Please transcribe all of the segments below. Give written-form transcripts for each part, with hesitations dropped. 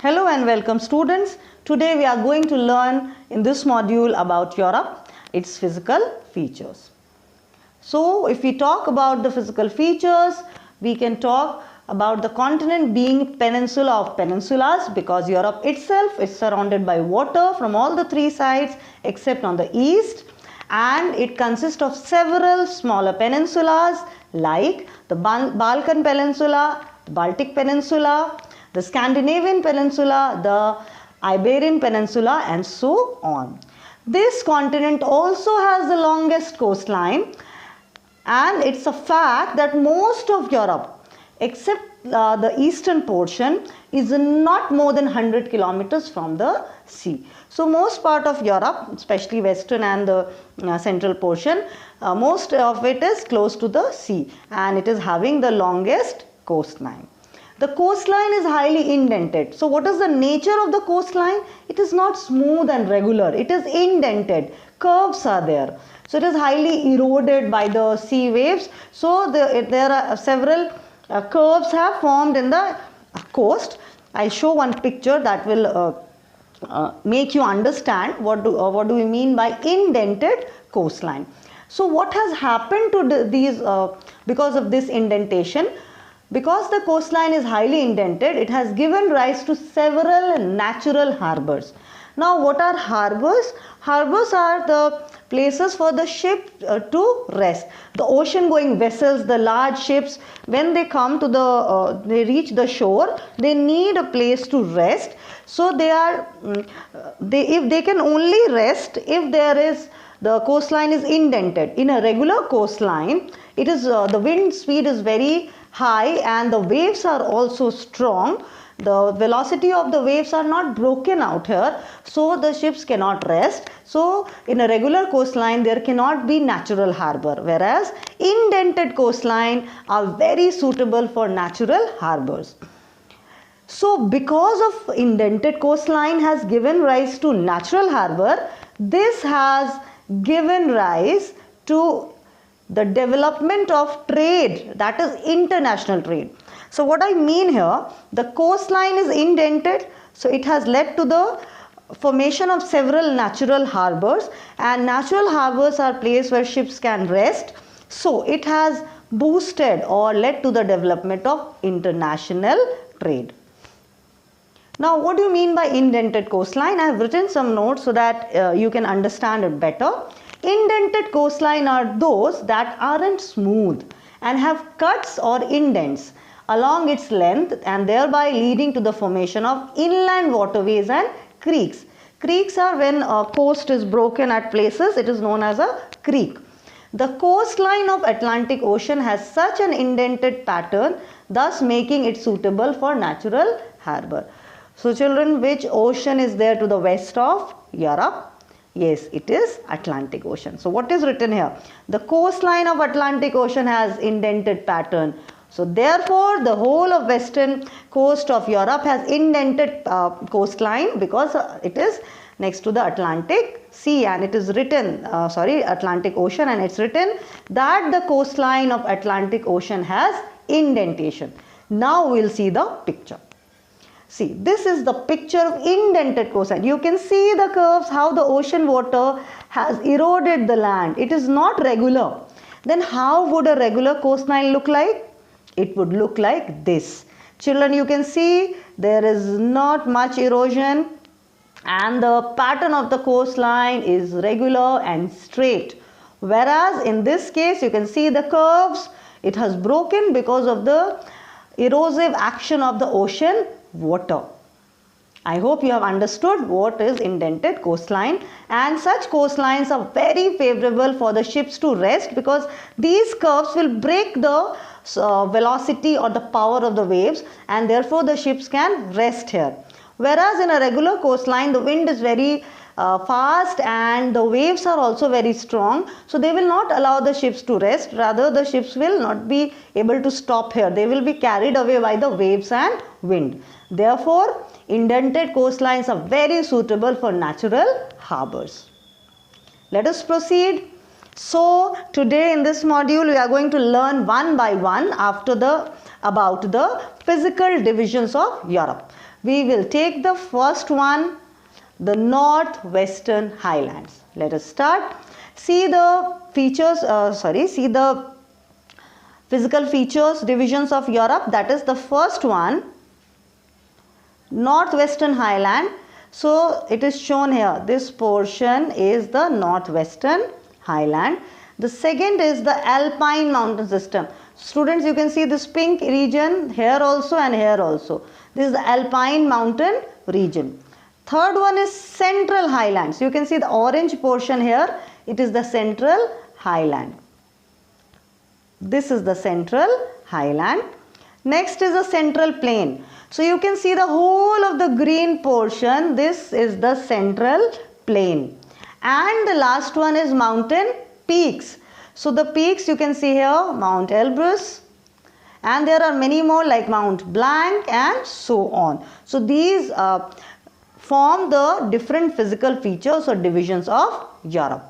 Hello and welcome students. Today we are going to learn in this module about Europe, its physical features. So if we talk about the physical features, we can talk about the continent being peninsula of peninsulas because Europe itself is surrounded by water from all the three sides except on the east, and it consists of several smaller peninsulas like the Balkan Peninsula, the Baltic Peninsula, the Scandinavian Peninsula, the Iberian Peninsula, and so on. This continent also has the longest coastline, and it's a fact that most of Europe except the eastern portion is not more than 100 kilometers from the sea. So most part of Europe, especially western and the central portion, most of it is close to the sea and it is having the longest coastline. The coastline is highly indented. So what is the nature of the coastline? It is not smooth and regular. It is indented. Curves are there. So it is highly eroded by the sea waves. So there are several curves have formed in the coast. I show one picture that will make you understand what do we mean by indented coastline. So what has happened to these because of this indentation? Because the coastline is highly indented, it has given rise to several natural harbors. Now what are harbors? Harbors are the places for the ship to rest. The ocean going vessels, the large ships, when they come to they reach the shore, they need a place to rest. So if they can only rest if the coastline is indented. In a regular coastline, it is the wind speed is very high and the waves are also strong. The velocity of the waves are not broken out here, so the ships cannot rest. So in a regular coastline there cannot be natural harbor, whereas indented coastline are very suitable for natural harbors. So because of indented coastline has given rise to natural harbor, this has given rise to the development of trade, that is international trade. So what I mean here, the coastline is indented, so it has led to the formation of several natural harbors, and natural harbors are places where ships can rest. So it has boosted or led to the development of international trade. Now what do you mean by indented coastline? I have written some notes so that you can understand it better. Indented coastline are those that aren't smooth and have cuts or indents along its length and thereby leading to the formation of inland waterways and creeks. Creeks are when a coast is broken at places, it is known as a creek. The coastline of Atlantic Ocean has such an indented pattern, thus making it suitable for natural harbor. So children, which ocean is there to the west of Europe? Yes, it is Atlantic Ocean. So what is written here? The coastline of Atlantic Ocean has indented pattern. So therefore the whole of western coast of Europe has indented coastline because it is next to the Atlantic Sea, and it is written, Atlantic Ocean, and it's written that the coastline of Atlantic Ocean has indentation. Now we'll see the picture. See, this is the picture of indented coastline. You can see the curves, how the ocean water has eroded the land. It is not regular. Then how would a regular coastline look like? It would look like this. Children, you can see there is not much erosion and the pattern of the coastline is regular and straight. Whereas in this case, you can see the curves. It has broken because of the erosive action of the ocean water. I hope you have understood what is indented coastline, and such coastlines are very favorable for the ships to rest because these curves will break the velocity or the power of the waves, and therefore the ships can rest here. Whereas in a regular coastline the wind is very fast and the waves are also very strong, so they will not allow the ships to rest. Rather, the ships will not be able to stop here. They will be carried away by the waves and wind. Therefore, indented coastlines are very suitable for natural harbors. Let us proceed. So today in this module we are going to learn one by one about the physical divisions of Europe. We will take the first one, the Northwestern Highlands. Let us start. See the features, see the physical features, divisions of Europe. That is the first one, Northwestern Highland. So it is shown here. This portion is the Northwestern Highland. The second is the Alpine mountain system. Students, you can see this pink region here also and here also. This is the Alpine mountain region. Third one is Central Highlands. You can see the orange portion here. It is the Central Highland. This is the Central Highland. Next is the Central Plain. So you can see the whole of the green portion. This is the Central Plain. And the last one is mountain peaks. So the peaks you can see here, Mount Elbrus, and there are many more like Mount Blanc and so on. So these form the different physical features or divisions of Europe.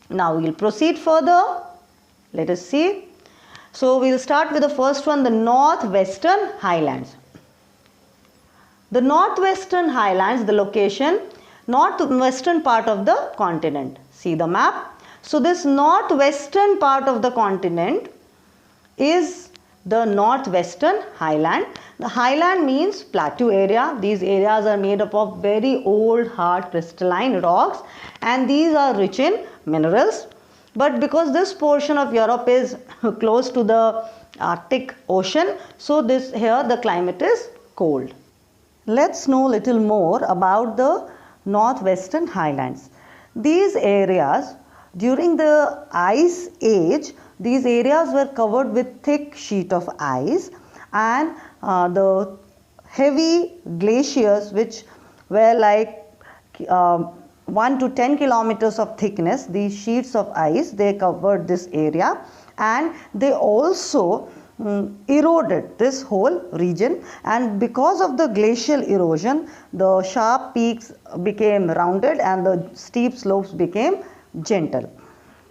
Now we will proceed further. Let us see. So we will start with the first one, the Northwestern Highlands. The Northwestern Highlands, the location, northwestern part of the continent. See the map. So this northwestern part of the continent is the Northwestern Highland. The highland means plateau area. These areas are made up of very old hard crystalline rocks and these are rich in minerals. But because this portion of Europe is close to the Arctic Ocean, so here the climate is cold. Let's know little more about the Northwestern Highlands. These areas, during the Ice Age, these areas were covered with thick sheet of ice and the heavy glaciers which were like 1 to 10 kilometers of thickness, these sheets of ice, they covered this area and they also eroded this whole region, and because of the glacial erosion, the sharp peaks became rounded and the steep slopes became gentle.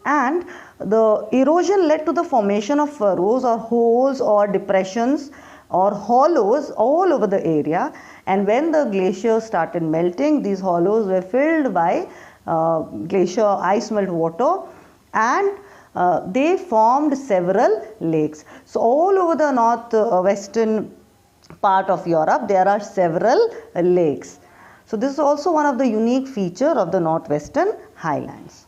And the erosion led to the formation of furrows or holes or depressions or hollows all over the area, and when the glaciers started melting, these hollows were filled by glacier ice melt water and they formed several lakes. So all over the northwestern part of Europe there are several lakes. So this is also one of the unique feature of the Northwestern Highlands.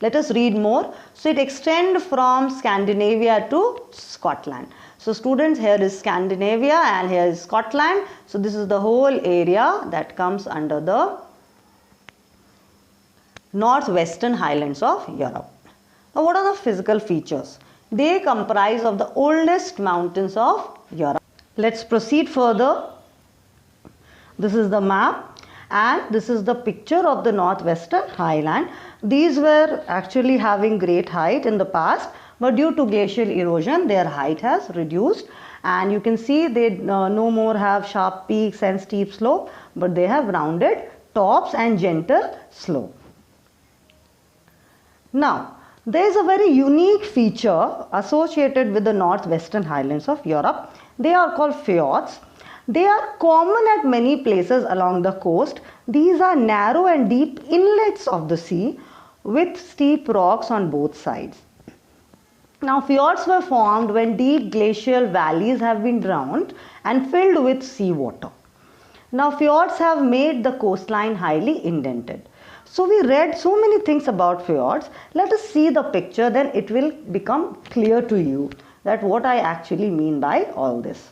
Let us read more. So it extends from Scandinavia to Scotland. So students, here is Scandinavia and here is Scotland. So this is the whole area that comes under the Northwestern Highlands of Europe. Now what are the physical features? They comprise of the oldest mountains of Europe. Let's proceed further. This is the map and this is the picture of the Northwestern Highland. These were actually having great height in the past, but due to glacial erosion their height has reduced, and you can see they no more have sharp peaks and steep slope, but they have rounded tops and gentle slope. Now there is a very unique feature associated with the Northwestern Highlands of Europe. They are called fjords. They are common at many places along the coast. These are narrow and deep inlets of the sea with steep rocks on both sides. Now fjords were formed when deep glacial valleys have been drowned and filled with seawater. Now fjords have made the coastline highly indented. So we read so many things about fjords. Let us see the picture, then it will become clear to you that what I actually mean by all this.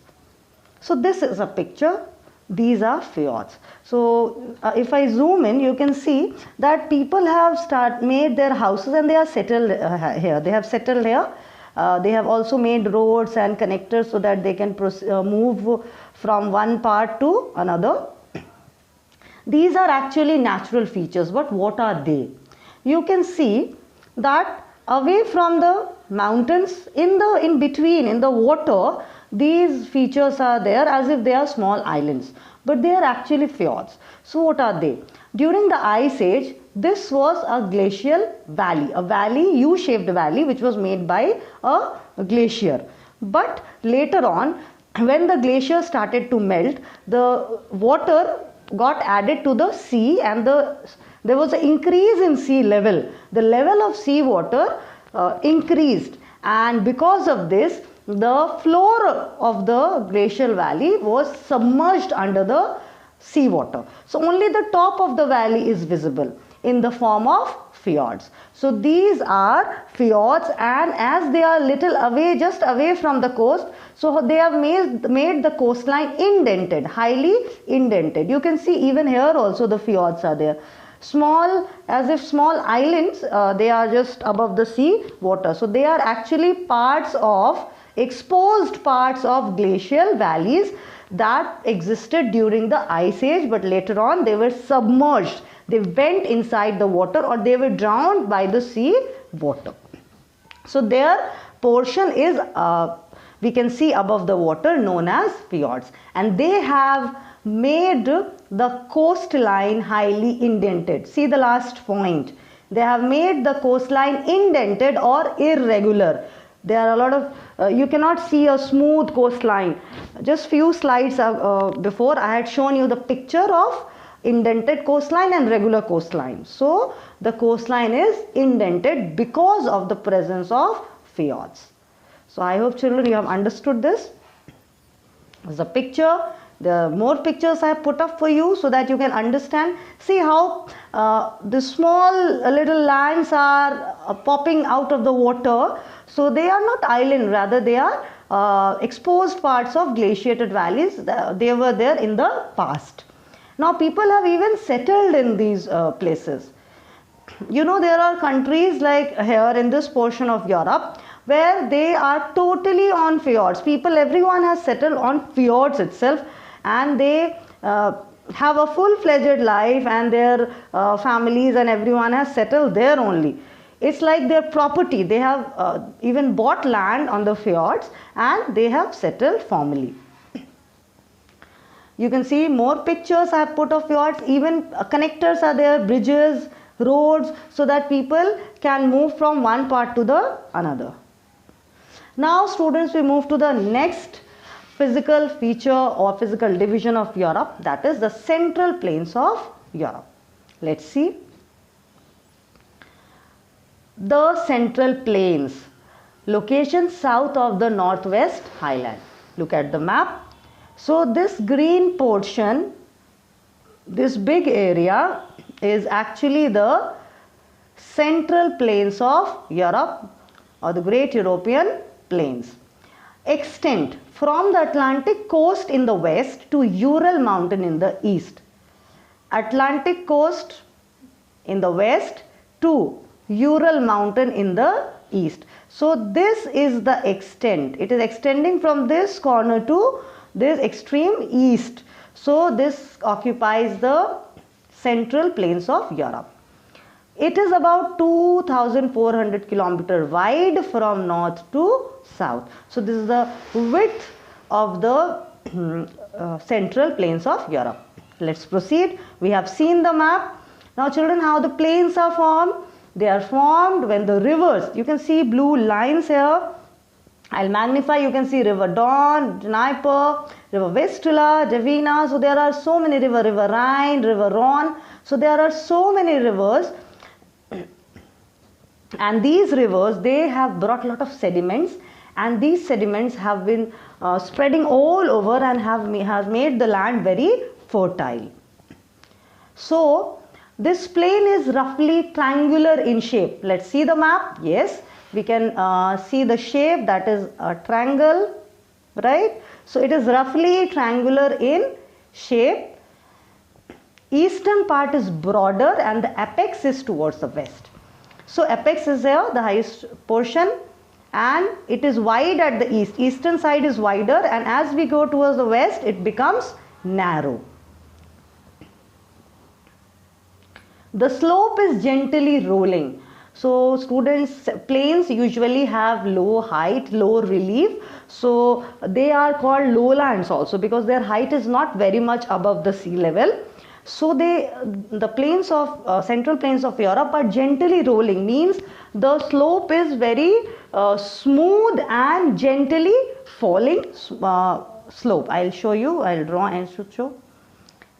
So this is a picture. These are fjords. So if I zoom in, you can see that people have made their houses and they are settled here. They have settled here. They have also made roads and connectors so that they can move from one part to another. These are actually natural features, but what are they? You can see that away from the mountains, in between, in the water, these features are there as if they are small islands, but they are actually fjords. So what are they? During the Ice Age, this was a glacial valley, a valley, U-shaped valley, which was made by a glacier. But later on, when the glacier started to melt, the water got added to the sea, and there was an increase in sea level. The level of sea water increased, and because of this, the floor of the glacial valley was submerged under the sea water. So only the top of the valley is visible in the form of fjords. So these are fjords, and as they are little away, just away from the coast, so they have made the coastline indented, highly indented. You can see even here also the fjords are there. Small, as if small islands, they are just above the sea water. So they are actually parts of, exposed parts of glacial valleys that existed during the ice age, but later on they were submerged. They went inside the water, or they were drowned by the sea water. So their portion is, we can see above the water, known as fjords, and they have made the coastline highly indented. See the last point. They have made the coastline indented or irregular. There are a lot of, you cannot see a smooth coastline. Just few slides before, I had shown you the picture of indented coastline and regular coastline. So the coastline is indented because of the presence of fjords. So I hope children you have understood this. This is a picture. There are more pictures I have put up for you so that you can understand. See how the small little lands are popping out of the water. So they are not island, rather they are exposed parts of glaciated valleys. They were there in the past. Now people have even settled in these places. You know, there are countries like here in this portion of Europe where they are totally on fjords. Everyone has settled on fjords itself, and they have a full-fledged life, and their families and everyone has settled there only. It's like their property. They have even bought land on the fjords, and they have settled formally. You can see more pictures I have put of fjords. Even connectors are there, bridges, roads, so that people can move from one part to the another. Now students, we move to the next physical feature or physical division of Europe, that is the central plains of Europe. Let's see. The central plains, location south of the Northwest Highland. Look at the map. So this green portion, this big area is actually the central plains of Europe, or the Great European Plains. Extent from the Atlantic coast in the west to Ural mountain in the east. Atlantic coast in the west to Ural mountain in the east. So this is the extent. It is extending from this corner to this extreme east. So this occupies the central plains of Europe. It is about 2,400 km wide from north to south. So this is the width of the central plains of Europe. Let's proceed. We have seen the map. Now children, how the plains are formed? They are formed when the rivers, you can see blue lines here. I'll magnify, you can see River Don, Dnieper, River Vistula, Dvina. So there are so many rivers, River Rhine, River Rhone. So there are so many rivers. And these rivers, they have brought a lot of sediments, and these sediments have been spreading all over and has made the land very fertile. So this plain is roughly triangular in shape. Let's see the map. Yes, we can see the shape, that is a triangle, right? So it is roughly triangular in shape. Eastern part is broader and the apex is towards the west. So apex is here, the highest portion, and it is wide at the east. Eastern side is wider, and as we go towards the west, it becomes narrow. The slope is gently rolling. So students, plains usually have low height, low relief. So they are called lowlands also, because their height is not very much above the sea level. So the plains of central plains of Europe are gently rolling, means the slope is very smooth and gently falling slope. I'll show you, I'll draw and show.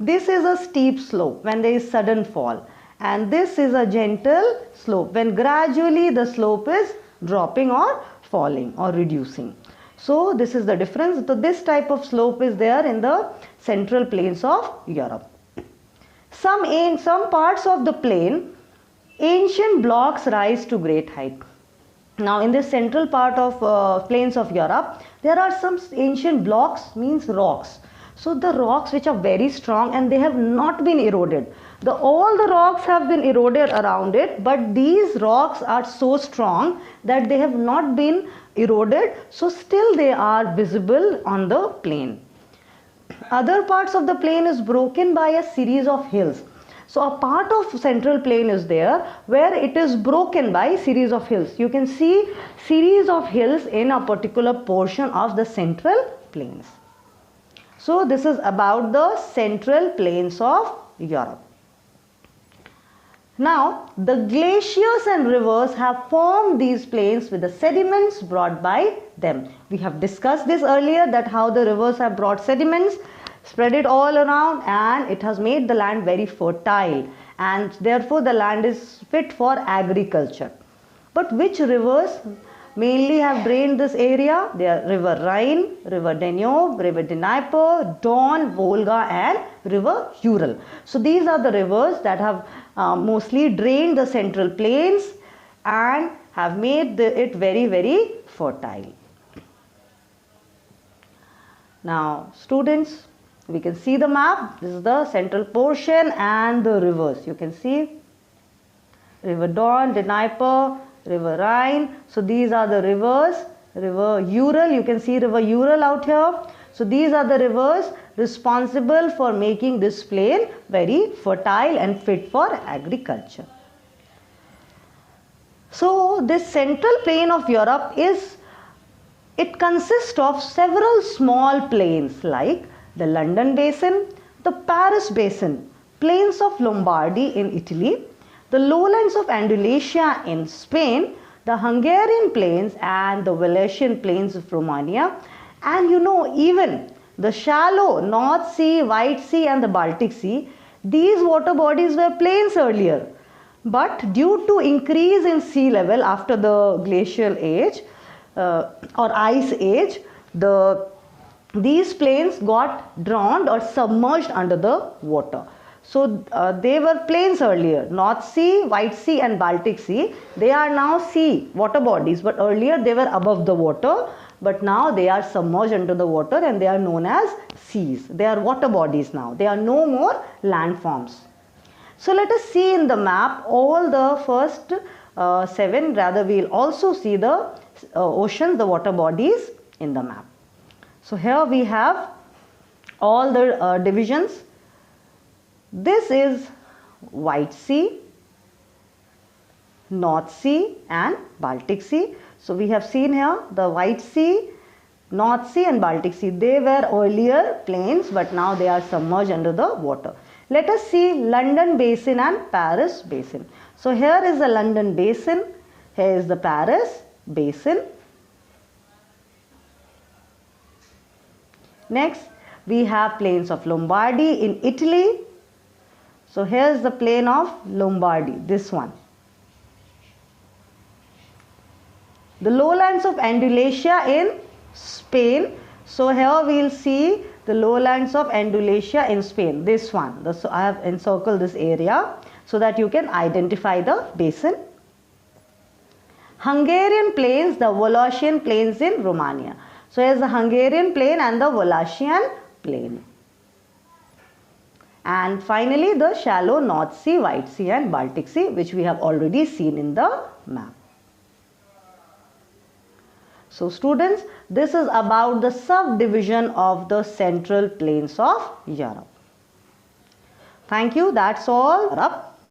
This is a steep slope when there is sudden fall, and this is a gentle slope when gradually the slope is dropping or falling or reducing. So this is the difference. So this type of slope is there in the central plains of Europe. In some parts of the plain, ancient blocks rise to great height. Now in this central part of plains of Europe, there are some ancient blocks, means rocks. So the rocks which are very strong and they have not been eroded. All the rocks have been eroded around it, but these rocks are so strong that they have not been eroded, so still they are visible on the plain. Other parts of the plain is broken by a series of hills. So a part of central plain is there where it is broken by series of hills. You can see series of hills in a particular portion of the central plains. So this is about the central plains of Europe. Now the glaciers and rivers have formed these plains with the sediments brought by them. We have discussed this earlier, that how the rivers have brought sediments, spread it all around, and it has made the land very fertile, and therefore the land is fit for agriculture. But which rivers mainly have drained this area? They are River Rhine, River Danube, River Dnieper, Don, Volga and River Ural. So these are the rivers that have mostly drained the central plains and have made it very, very fertile. Now students, we can see the map. This is the central portion and the rivers. You can see River Don, Dnieper, River Rhine. So these are the rivers. River Ural, you can see River Ural out here. So these are the rivers responsible for making this plain very fertile and fit for agriculture. So this central plain of Europe it consists of several small plains like the London Basin, the Paris Basin, plains of Lombardy in Italy, the lowlands of Andalusia in Spain, the Hungarian plains and the Wallachian plains of Romania, and even the shallow North Sea, White Sea and the Baltic Sea. These water bodies were plains earlier, but due to increase in sea level after the glacial age or ice age, these plains got drowned or submerged under the water. So they were plains earlier. North Sea, White Sea and Baltic Sea, they are now sea water bodies, but earlier they were above the water, but now they are submerged under the water and they are known as seas. They are water bodies now. They are no more landforms. So let us see in the map all the first 7, rather we will also see the oceans, the water bodies in the map. So here we have all the divisions. This is White Sea, North Sea and Baltic Sea. So we have seen here the White Sea, North Sea and Baltic Sea. They were earlier plains, but now they are submerged under the water. Let us see London Basin and Paris Basin. So here is the London Basin, here is the Paris Basin. Next we have plains of Lombardy in Italy. So here is the plain of Lombardy, this one. The lowlands of Andalusia in Spain. So here we will see the lowlands of Andalusia in Spain, this one. So I have encircled this area so that you can identify the basin. Hungarian plains, the Wallachian plains in Romania. So here is the Hungarian plain and the Wallachian plain. And finally the shallow North Sea, White Sea and Baltic Sea, which we have already seen in the map. So students, this is about the subdivision of the central plains of Europe. Thank you. That's all.